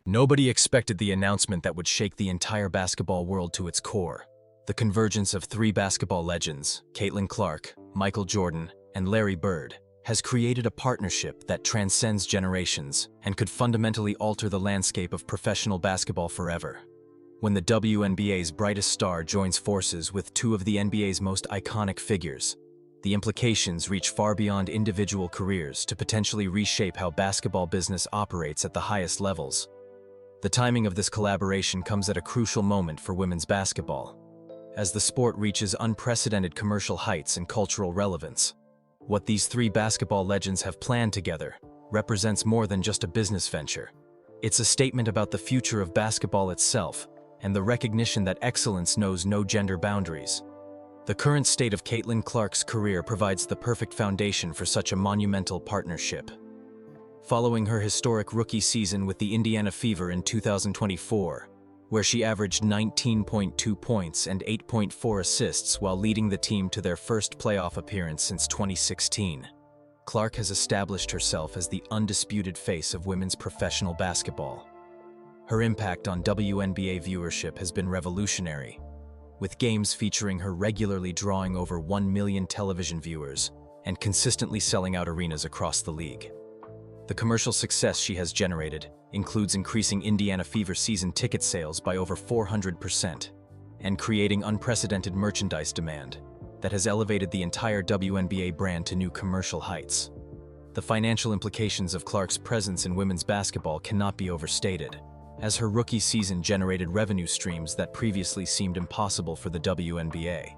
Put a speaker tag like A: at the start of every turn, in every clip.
A: Nobody expected the announcement that would shake the entire basketball world to its core. The convergence of three basketball legends, Caitlyn Clark, Michael Jordan, and Larry Bird, has created a partnership that transcends generations and could fundamentally alter the landscape of professional basketball forever. When the WNBA's brightest star joins forces with two of the NBA's most iconic figures, the implications reach far beyond individual careers to potentially reshape how basketball business operates at the highest levels. The timing of this collaboration comes at a crucial moment for women's basketball, as the sport reaches unprecedented commercial heights and cultural relevance. What these three basketball legends have planned together represents more than just a business venture. It's a statement about the future of basketball itself and the recognition that excellence knows no gender boundaries. The current state of Caitlyn Clark's career provides the perfect foundation for such a monumental partnership. Following her historic rookie season with the Indiana Fever in 2024, where she averaged 19.2 points and 8.4 assists while leading the team to their first playoff appearance since 2016, Clark has established herself as the undisputed face of women's professional basketball. Her impact on WNBA viewership has been revolutionary, with games featuring her regularly drawing over 1 million television viewers and consistently selling out arenas across the league. The commercial success she has generated includes increasing Indiana Fever season ticket sales by over 400% and creating unprecedented merchandise demand that has elevated the entire WNBA brand to new commercial heights. The financial implications of Clark's presence in women's basketball cannot be overstated, as her rookie season generated revenue streams that previously seemed impossible for the WNBA.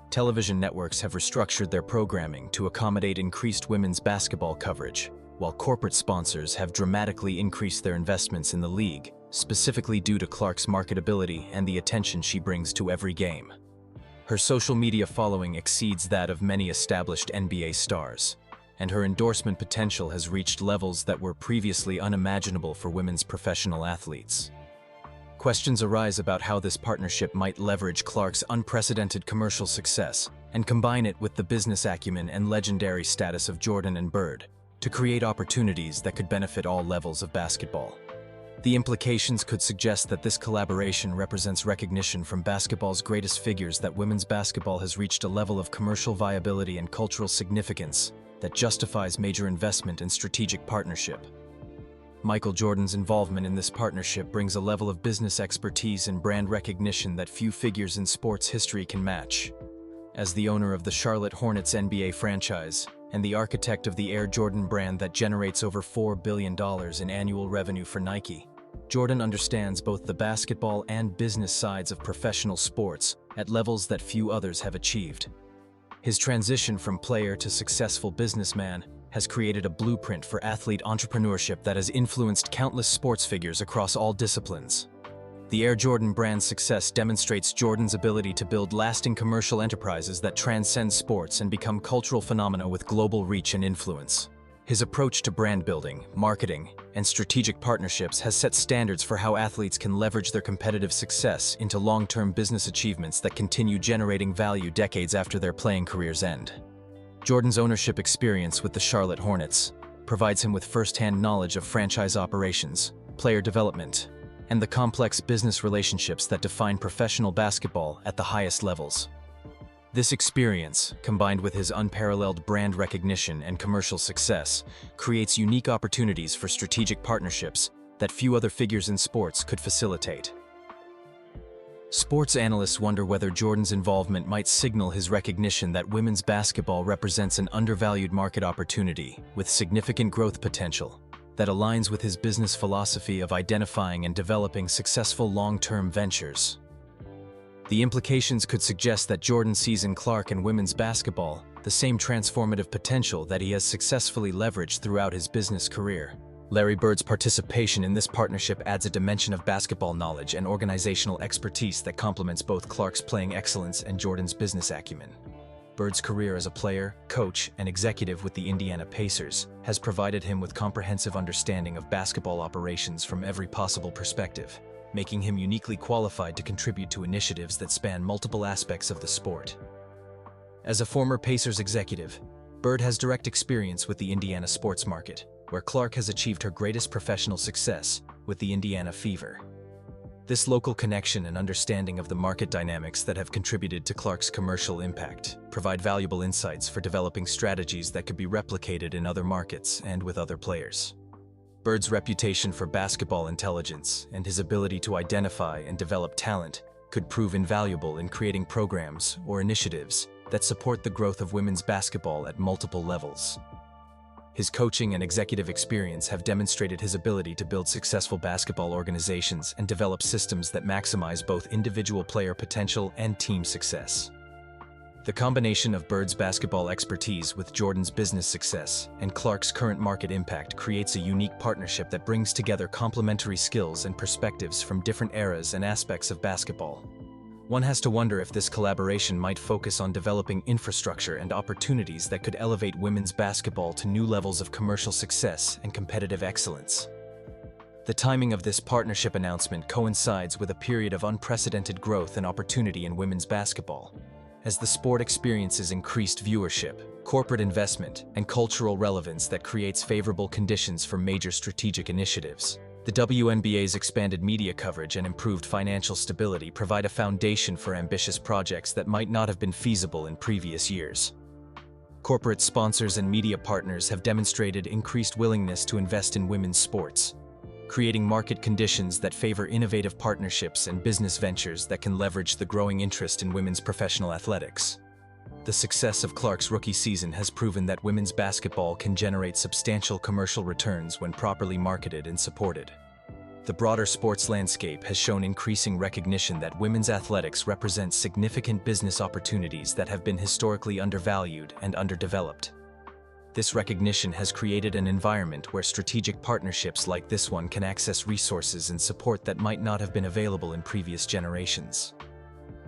A: Television networks have restructured their programming to accommodate increased women's basketball coverage, while corporate sponsors have dramatically increased their investments in the league, specifically due to Clark's marketability and the attention she brings to every game. Her social media following exceeds that of many established NBA stars, and her endorsement potential has reached levels that were previously unimaginable for women's professional athletes. Questions arise about how this partnership might leverage Clark's unprecedented commercial success and combine it with the business acumen and legendary status of Jordan and Bird to create opportunities that could benefit all levels of basketball. The implications could suggest that this collaboration represents recognition from basketball's greatest figures that women's basketball has reached a level of commercial viability and cultural significance that justifies major investment and strategic partnership. Michael Jordan's involvement in this partnership brings a level of business expertise and brand recognition that few figures in sports history can match. As the owner of the Charlotte Hornets NBA franchise and the architect of the Air Jordan brand that generates over $4 billion in annual revenue for Nike, Jordan understands both the basketball and business sides of professional sports at levels that few others have achieved. His transition from player to successful businessman has created a blueprint for athlete entrepreneurship that has influenced countless sports figures across all disciplines. The Air Jordan brand's success demonstrates Jordan's ability to build lasting commercial enterprises that transcend sports and become cultural phenomena with global reach and influence. His approach to brand building, marketing, and strategic partnerships has set standards for how athletes can leverage their competitive success into long-term business achievements that continue generating value decades after their playing careers end. Jordan's ownership experience with the Charlotte Hornets provides him with first-hand knowledge of franchise operations, player development, and the complex business relationships that define professional basketball at the highest levels. This experience, combined with his unparalleled brand recognition and commercial success, creates unique opportunities for strategic partnerships that few other figures in sports could facilitate. Sports analysts wonder whether Jordan's involvement might signal his recognition that women's basketball represents an undervalued market opportunity with significant growth potential that aligns with his business philosophy of identifying and developing successful long-term ventures. The implications could suggest that Jordan sees in Clark and women's basketball the same transformative potential that he has successfully leveraged throughout his business career. Larry Bird's participation in this partnership adds a dimension of basketball knowledge and organizational expertise that complements both Clark's playing excellence and Jordan's business acumen. Bird's career as a player, coach, and executive with the Indiana Pacers has provided him with comprehensive understanding of basketball operations from every possible perspective, making him uniquely qualified to contribute to initiatives that span multiple aspects of the sport. As a former Pacers executive, Bird has direct experience with the Indiana sports market, where Clark has achieved her greatest professional success with the Indiana Fever. This local connection and understanding of the market dynamics that have contributed to Clark's commercial impact provide valuable insights for developing strategies that could be replicated in other markets and with other players. Bird's reputation for basketball intelligence and his ability to identify and develop talent could prove invaluable in creating programs or initiatives that support the growth of women's basketball at multiple levels. His coaching and executive experience have demonstrated his ability to build successful basketball organizations and develop systems that maximize both individual player potential and team success. The combination of Bird's basketball expertise with Jordan's business success and Clark's current market impact creates a unique partnership that brings together complementary skills and perspectives from different eras and aspects of basketball. One has to wonder if this collaboration might focus on developing infrastructure and opportunities that could elevate women's basketball to new levels of commercial success and competitive excellence. The timing of this partnership announcement coincides with a period of unprecedented growth and opportunity in women's basketball. As the sport experiences increased viewership, corporate investment, and cultural relevance that creates favorable conditions for major strategic initiatives. The WNBA's expanded media coverage and improved financial stability provide a foundation for ambitious projects that might not have been feasible in previous years. Corporate sponsors and media partners have demonstrated increased willingness to invest in women's sports, creating market conditions that favor innovative partnerships and business ventures that can leverage the growing interest in women's professional athletics. The success of Clark's rookie season has proven that women's basketball can generate substantial commercial returns when properly marketed and supported. The broader sports landscape has shown increasing recognition that women's athletics represent significant business opportunities that have been historically undervalued and underdeveloped. This recognition has created an environment where strategic partnerships like this one can access resources and support that might not have been available in previous generations.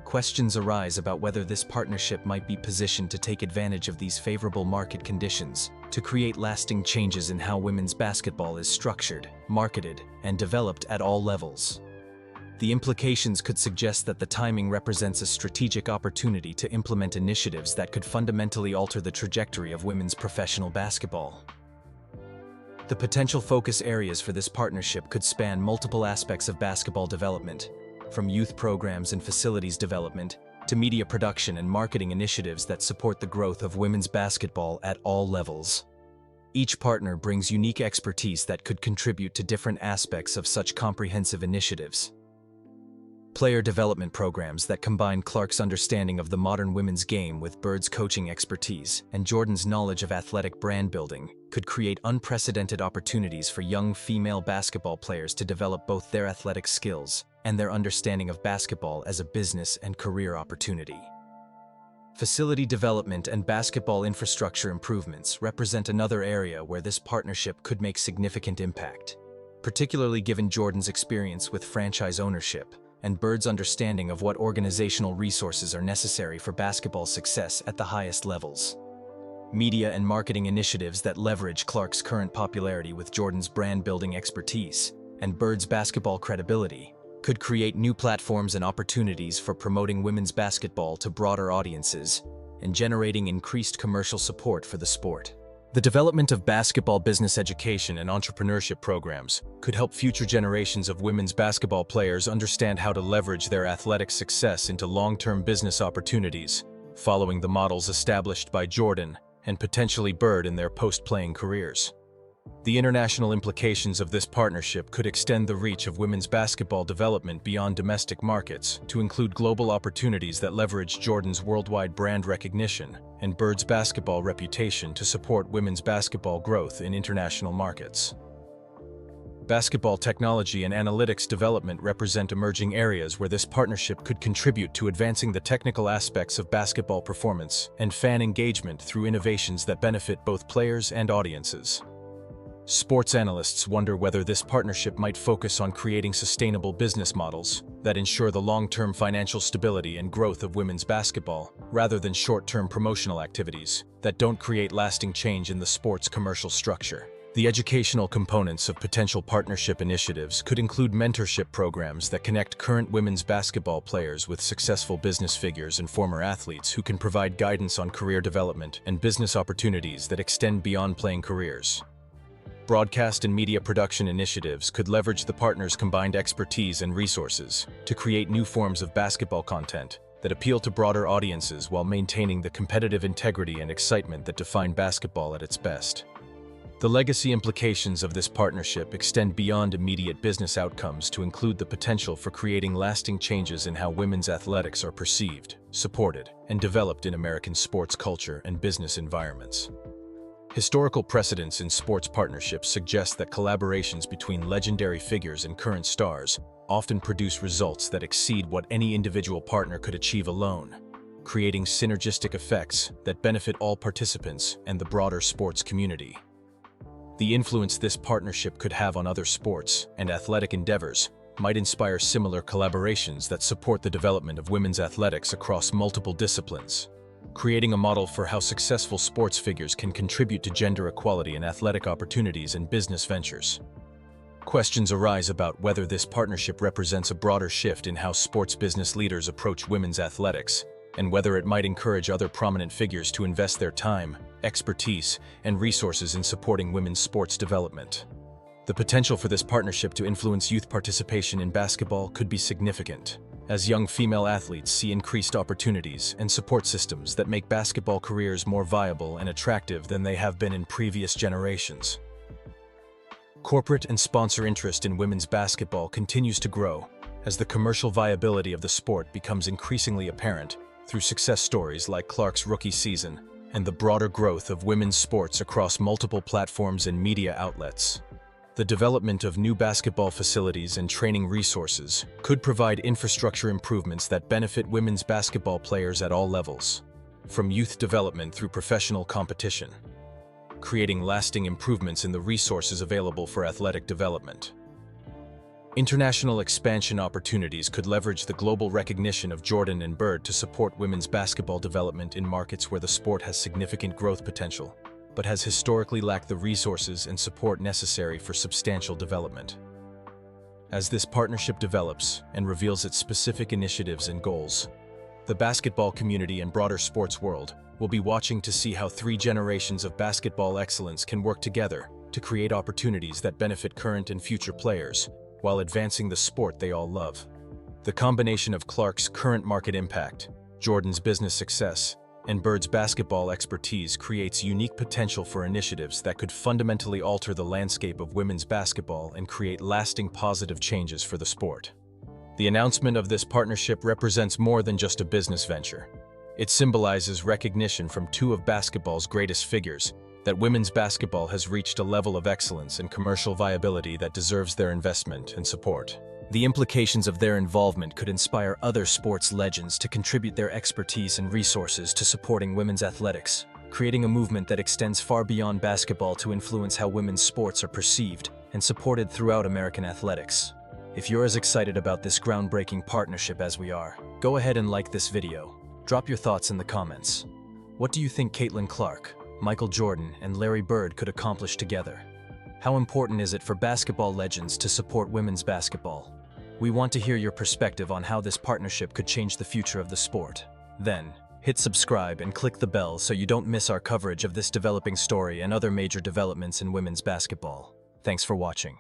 A: Questions arise about whether this partnership might be positioned to take advantage of these favorable market conditions to create lasting changes in how women's basketball is structured, marketed, and developed at all levels. The implications could suggest that the timing represents a strategic opportunity to implement initiatives that could fundamentally alter the trajectory of women's professional basketball. The potential focus areas for this partnership could span multiple aspects of basketball development, from youth programs and facilities development to media production and marketing initiatives that support the growth of women's basketball at all levels. Each partner brings unique expertise that could contribute to different aspects of such comprehensive initiatives. Player development programs that combine Clark's understanding of the modern women's game with Bird's coaching expertise and Jordan's knowledge of athletic brand building could create unprecedented opportunities for young female basketball players to develop both their athletic skills and their understanding of basketball as a business and career opportunity. Facility development and basketball infrastructure improvements represent another area where this partnership could make significant impact, particularly given Jordan's experience with franchise ownership and Bird's understanding of what organizational resources are necessary for basketball success at the highest levels. Media and marketing initiatives that leverage Clark's current popularity with Jordan's brand-building expertise and Bird's basketball credibility could create new platforms and opportunities for promoting women's basketball to broader audiences and generating increased commercial support for the sport. The development of basketball business education and entrepreneurship programs could help future generations of women's basketball players understand how to leverage their athletic success into long-term business opportunities, following the models established by Jordan and potentially Bird in their post-playing careers. The international implications of this partnership could extend the reach of women's basketball development beyond domestic markets to include global opportunities that leverage Jordan's worldwide brand recognition and Bird's basketball reputation to support women's basketball growth in international markets. Basketball technology and analytics development represent emerging areas where this partnership could contribute to advancing the technical aspects of basketball performance and fan engagement through innovations that benefit both players and audiences. Sports analysts wonder whether this partnership might focus on creating sustainable business models that ensure the long-term financial stability and growth of women's basketball, rather than short-term promotional activities that don't create lasting change in the sport's commercial structure. The educational components of potential partnership initiatives could include mentorship programs that connect current women's basketball players with successful business figures and former athletes who can provide guidance on career development and business opportunities that extend beyond playing careers. Broadcast and media production initiatives could leverage the partners' combined expertise and resources to create new forms of basketball content that appeal to broader audiences while maintaining the competitive integrity and excitement that define basketball at its best. The legacy implications of this partnership extend beyond immediate business outcomes to include the potential for creating lasting changes in how women's athletics are perceived, supported, and developed in American sports culture and business environments. Historical precedents in sports partnerships suggest that collaborations between legendary figures and current stars often produce results that exceed what any individual partner could achieve alone, creating synergistic effects that benefit all participants and the broader sports community. The influence this partnership could have on other sports and athletic endeavors might inspire similar collaborations that support the development of women's athletics across multiple disciplines, creating a model for how successful sports figures can contribute to gender equality in athletic opportunities and business ventures. Questions arise about whether this partnership represents a broader shift in how sports business leaders approach women's athletics, and whether it might encourage other prominent figures to invest their time, expertise, and resources in supporting women's sports development. The potential for this partnership to influence youth participation in basketball could be significant, as young female athletes see increased opportunities and support systems that make basketball careers more viable and attractive than they have been in previous generations. Corporate and sponsor interest in women's basketball continues to grow as the commercial viability of the sport becomes increasingly apparent through success stories like Clark's rookie season and the broader growth of women's sports across multiple platforms and media outlets. The development of new basketball facilities and training resources could provide infrastructure improvements that benefit women's basketball players at all levels, from youth development through professional competition, creating lasting improvements in the resources available for athletic development. International expansion opportunities could leverage the global recognition of Jordan and Bird to support women's basketball development in markets where the sport has significant growth potential, but has historically lacked the resources and support necessary for substantial development. As this partnership develops and reveals its specific initiatives and goals, the basketball community and broader sports world will be watching to see how 3 generations of basketball excellence can work together to create opportunities that benefit current and future players while advancing the sport they all love. The combination of Clark's current market impact, Jordan's business success, and Bird's basketball expertise creates unique potential for initiatives that could fundamentally alter the landscape of women's basketball and create lasting positive changes for the sport. The announcement of this partnership represents more than just a business venture. It symbolizes recognition from 2 of basketball's greatest figures that women's basketball has reached a level of excellence and commercial viability that deserves their investment and support. The implications of their involvement could inspire other sports legends to contribute their expertise and resources to supporting women's athletics, creating a movement that extends far beyond basketball to influence how women's sports are perceived and supported throughout American athletics. If you're as excited about this groundbreaking partnership as we are, go ahead and like this video. Drop your thoughts in the comments. What do you think Caitlyn Clark, Michael Jordan, and Larry Bird could accomplish together? How important is it for basketball legends to support women's basketball? We want to hear your perspective on how this partnership could change the future of the sport. Then, hit subscribe and click the bell so you don't miss our coverage of this developing story and other major developments in women's basketball. Thanks for watching.